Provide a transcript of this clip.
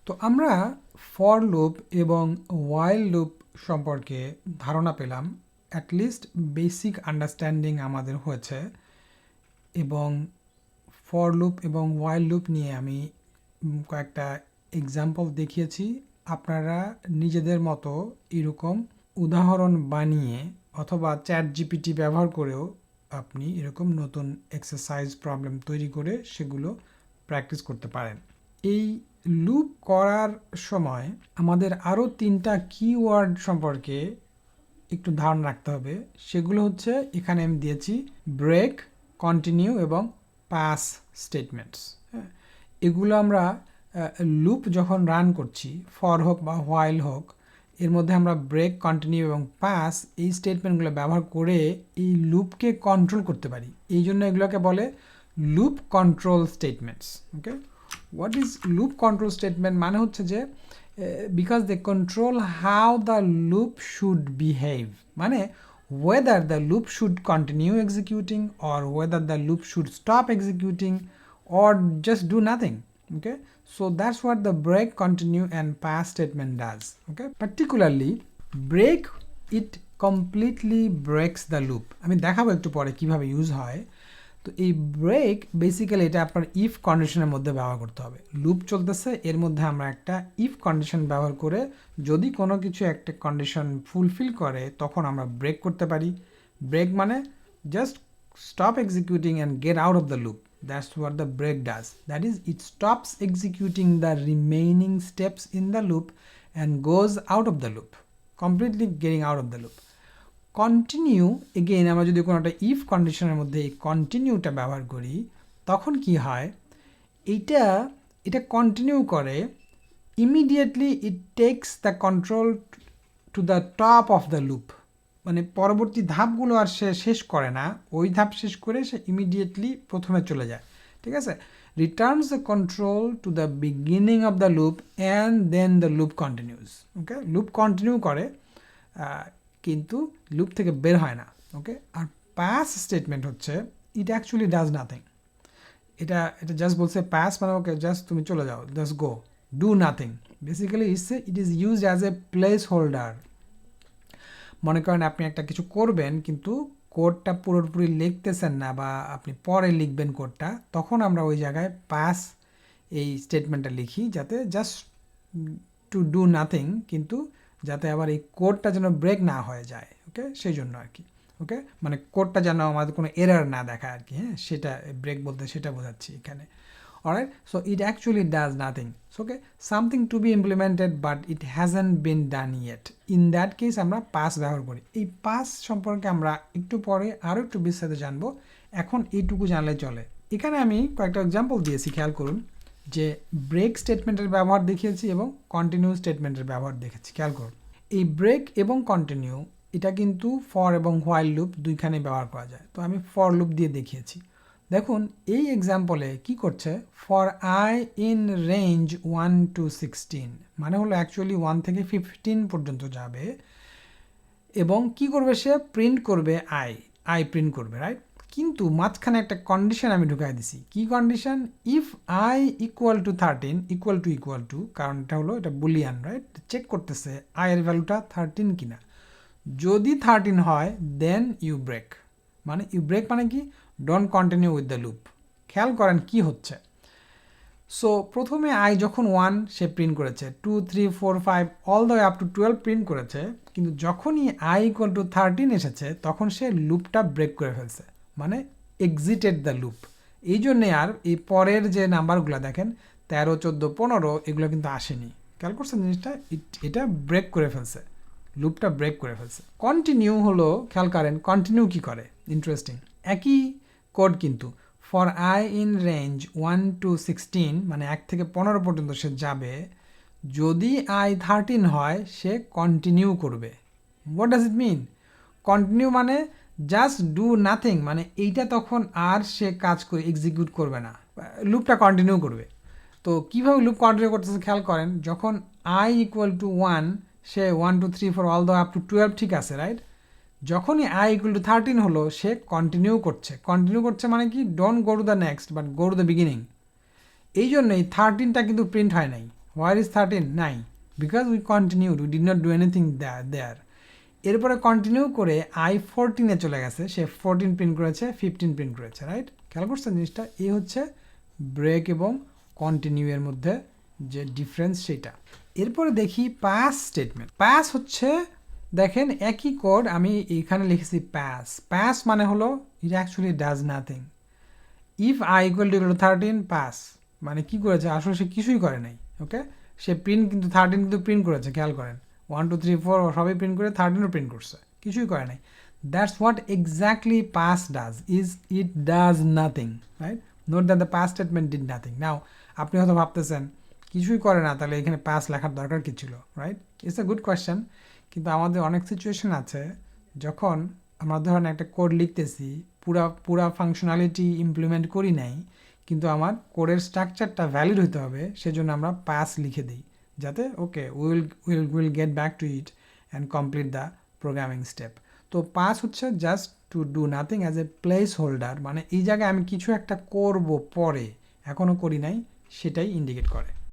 তো আমরা for loop এবং ওয়াইল লুপ সম্পর্কে ধারণা পেলাম, অ্যাটলিস্ট বেসিক আন্ডারস্ট্যান্ডিং আমাদের হয়েছে। এবং ফর লুপ এবং ওয়াইল লুপ নিয়ে আমি কয়েকটা এক্সাম্পল দেখিয়েছি। আপনারা নিজেদের মতো এরকম উদাহরণ বানিয়ে অথবা চ্যাট জিপিটি ব্যবহার করেও আপনি এরকম নতুন এক্সারসাইজ প্রবলেম তৈরি করে সেগুলো প্র্যাকটিস করতে পারেন। এই লুপ করার সময় আমাদের আরও 3টা কিওয়ার্ড সম্পর্কে একটু ধারণা রাখতে হবে। সেগুলো হচ্ছে এখানে আমি দিয়েছি ব্রেক, কন্টিনিউ এবং পাস স্টেটমেন্টস। হ্যাঁ, এগুলো আমরা লুপ যখন রান করছি, ফর হোক বা হোয়াইল হোক, এর মধ্যে আমরা ব্রেক, কন্টিনিউ এবং পাস এই স্টেটমেন্টগুলো ব্যবহার করে এই লুপকে কন্ট্রোল করতে পারি। এই জন্য এগুলোকে বলে loop control statements. Okay, what is loop control statement? মানে হচ্ছে যে because they control how the loop should behave, মানে whether the loop should continue executing or whether the loop should stop executing or just do nothing. Okay, so that's what the break, continue and pass statement does. Okay, particularly break, it completely breaks the loop. আমি দেখাবো একটু পরে কিভাবে use হয়। তো এই break basically এটা আপনার ইফ কন্ডিশনের মধ্যে ব্যবহার করতে হবে। লুপ চলতেছে, এর মধ্যে আমরা একটা ইফ কন্ডিশন ব্যবহার করে যদি কোনো কিছু একটা কন্ডিশন ফুলফিল করে তখন আমরা ব্রেক করতে পারি। ব্রেক মানে just stop executing and get out of the loop. That's what the break does. That is it stops executing the remaining steps in the loop and goes out of the loop, completely getting out of the loop. Continue, again আমরা যদি কোনো একটা if কন্ডিশনের মধ্যে এই কন্টিনিউটা ব্যবহার করি তখন কি হয়, এটা কন্টিনিউ করে, immediately it tax the control to the top of the loop, মানে পরবর্তী ধাপগুলো আর সে শেষ করে না, ওই ধাপ শেষ করে সে ইমিডিয়েটলি প্রথমে চলে যায়। ঠিক আছে, returns the control to the beginning of the loop and then the loop continues. Okay, loop continue করে কিন্তু লুপ থেকে বের হয় না। ওকে, আর পাস স্টেটমেন্ট হচ্ছে ইট অ্যাকচুয়ালি ডাজ নাথিং। এটা জাস্ট বলছে পাস মানে ওকে জাস্ট তুমি চলে যাও, just go, do nothing. Basically it is used as a place holder. মনে করেন আপনি একটা কিছু করবেন কিন্তু কোডটা পুরোপুরি লিখতেছেন না বা আপনি পরে লিখবেন কোডটা, তখন আমরা ওই জায়গায় পাস এই স্টেটমেন্টটা লিখি যাতে জাস্ট টু ডু নাথিং, কিন্তু যাতে আবার এই কোডটা যেন ব্রেক না হয়ে যায়। ওকে, সেই জন্য আর কি। ওকে, মানে কোডটা যেন আমাদের কোনো এরার না দেখায় আর কি। হ্যাঁ, সেটা ব্রেক বলতে সেটা বোঝাচ্ছি এখানে। Alright, so it actually does nothing. Okay, something to be implemented but it hasn't been done yet. In that case আমরা পাস ব্যবহার করি। এই পাস সম্পর্কে আমরা একটু পরে আরও একটু বিস্তারিত জানবো, এখন এইটুকু জানলে চলে। এখানে আমি কয়েকটা এক্সাম্পল দিয়েছি, খেয়াল করুন যে ব্রেক স্টেটমেন্টের ব্যবহার দেখিয়েছি এবং কন্টিনিউ স্টেটমেন্টের ব্যবহার দেখেছি। খেয়াল করুন, এই ব্রেক এবং কন্টিনিউ এটা কিন্তু ফর এবং হোয়াইল লুপ দুইখানে ব্যবহার করা যায়। তো আমি ফর লুপ দিয়ে দেখিয়েছি। দেখুন এই এক্সাম্পলে কি করছে, for I in range 1 to 16, মানে হলো অ্যাকচুয়ালি 1 থেকে 15 পর্যন্ত যাবে এবং কি করবে, সে প্রিন্ট করবে আই প্রিন্ট করবে, রাইট? কিন্তু মাঝখানে একটা কন্ডিশন আমি ঢুকাই দিছি। কি condition? If I equal to 13 equal to, কারণ এটা হলো এটা বুলিয়ান, রাইট? চেক করতেছে আয়ের ভ্যালুটা 13 কিনা। যদি 13 হয় দেন ইউ ব্রেক। মানে ইউ ব্রেক মানে কি, don't continue with the loop. খেয়াল করেন কি হচ্ছে। সো প্রথমে আই যখন 1 সে প্রিন্ট করেছে, 2 3 4 5 all the way up to 12 print করেছে, কিন্তু যখনই আই ইকুয়াল টু 13 এসেছে তখন সে লুপটা ব্রেক করে ফেলছে, মানে এক্সিটেড দ্য লুপ। এই জন্যে আর এই পরের যে নাম্বারগুলো দেখেন 13 14 15 এগুলো কিন্তু আসেনি। খেয়াল করছেন জিনিসটা, এটা ব্রেক করে ফেলছে, লুপটা ব্রেক করে ফেলছে। কন্টিনিউ হলো, খেয়াল করেন কন্টিনিউ কি করে, ইন্টারেস্টিং। একই কোড কিন্তু for I in range 1 to 16, মানে 1 থেকে 15 পর্যন্ত সে যাবে। যদি আই 13 হয় সে কন্টিনিউ করবে। What does it mean? Continue মানে জাস্ট ডু নাথিং, মানে এইটা তখন আর সে কাজ করে এক্সিকিউট করবে না, লুপটা কন্টিনিউ করবে। তো কীভাবে লুপ কন্টিনিউ করতেছে খেয়াল করেন, যখন I equal to 1 say 1 2 3 4 all the up to 12 ঠিক আছে, রাইট? যখনই আই ইকুয়াল টু 13 হলো সে কন্টিনিউ করছে মানে কি, don't go to the next but go to the beginning. এই জন্যই 13টা কিন্তু প্রিন্ট হয় নাই, where is 13 9 because we continued we did not do anything there. এরপরে কন্টিনিউ করে i14 চলে গেছে, সে 14 প্রিন্ট করেছে, 15 প্রিন্ট করেছে, রাইট? খেয়াল করছেন জিনিসটা? এই হচ্ছে ব্রেক এবং কন্টিনিউ এর মধ্যে যে ডিফারেন্স সেটা। এরপরে দেখি পাস স্টেটমেন্ট। পাস হচ্ছে দেখেন একই কোড আমি এখানে লিখেছি পাস। পাস মানে হলো ইট actually does nothing. If I equal to 13 pass মানে কি করেছে? আসলে সে কিছুই করে নাই। ওকে, সে প্রিন্ট কিন্তু 13 কিন্তু প্রিন্ট করেছে, খেয়াল করেন 1 2 3 4 সবই প্রিন্ট করে 13ও প্রিন্ট করছে, কিছুই করে নাই। That's what exactly pass does, is it does nothing, right? Note that the pass statement did nothing. Now আপনি হয়তো ভাবতেছেন কিছুই করে না, তাহলে এখানে পাস লেখার দরকার কি ছিল, right? It's a good question. কিন্তু আমাদের অনেক সিচুয়েশন আছে যখন আমরা ধরেন একটা কোড লিখতেছি, পুরা ফাংশনালিটি ইমপ্লিমেন্ট করি নাই, কিন্তু আমার কোডের স্ট্রাকচারটা ভ্যালিড হতে হবে, সেজন্য আমরা পাস লিখে দিই যাতে okay will get back to it and complete the programming step. তো পাস হচ্ছে just to do nothing as a place holder, মানে এই জায়গায় আমি কিছু একটা করব পরে, এখনও করি নাই, সেটাই ইন্ডিকেট করে।